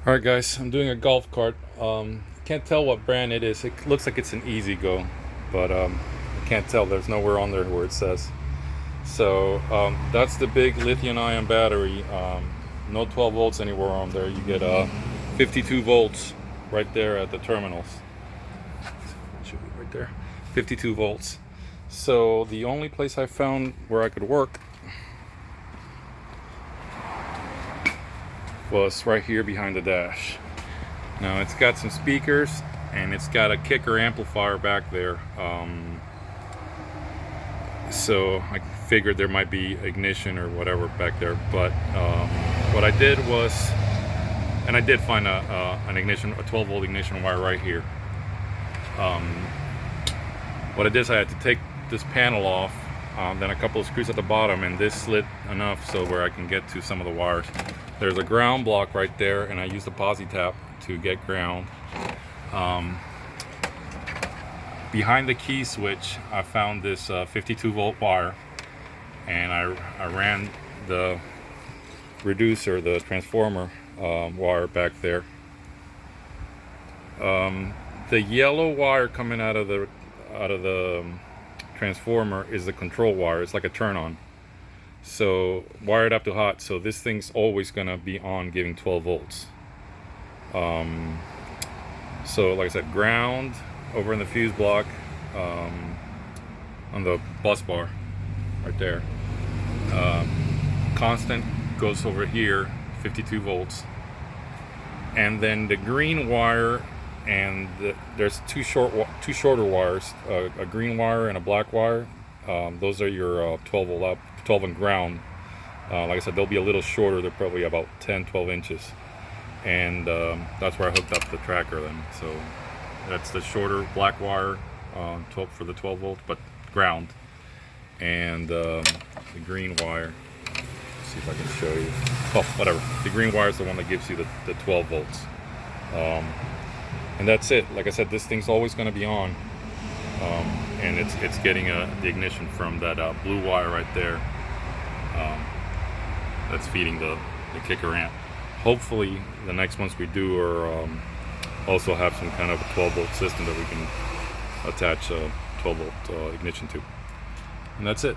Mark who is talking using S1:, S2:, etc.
S1: All right, guys, I'm doing a golf cart. Can't tell what brand it is. It looks like it's an Easy Go, but I can't tell. There's nowhere on there where it says. So that's the big lithium-ion battery. No 12 volts anywhere on there. You get 52 volts right there at the terminals. Should be right there. 52 volts. So the only place I found where I could work was right here behind the dash. Now it's got some speakers and it's got a kicker amplifier back there. So I figured there might be ignition or whatever back there. But what I did was, and I did find an ignition, a 12 volt ignition wire right here. What I did is I had to take this panel off, then a couple of screws at the bottom, and this slid enough so where I can get to some of the wires. There's a ground block right there, and I used a posi tap to get ground. Behind the key switch, I found this 52 volt wire, and I ran the reducer, the transformer wire back there. The yellow wire coming out of the transformer is the control wire. It's like a turn on. So wired up to hot, so this thing's always gonna be on, giving 12 volts. So like I said, ground over in the fuse block, on the bus bar right there. Constant goes over here, 52 volts. And then the green wire, and there's two shorter wires, a green wire and a black wire. Those are your 12 volt up, 12 on ground. Like I said, they'll be a little shorter. They're probably about 10-12 inches, and that's where I hooked up the tracker then. So that's the shorter black wire, 12 for the 12 volt, but ground, and the green wire. Let's see if I can show you. Oh, whatever. The green wire is the one that gives you the 12 volts. And that's it. Like I said, this thing's always going to be on, and it's getting the ignition from that blue wire right there. That's feeding the kicker amp. Hopefully, the next ones we do are also have some kind of a 12 volt system that we can attach a 12 volt ignition to. And that's it.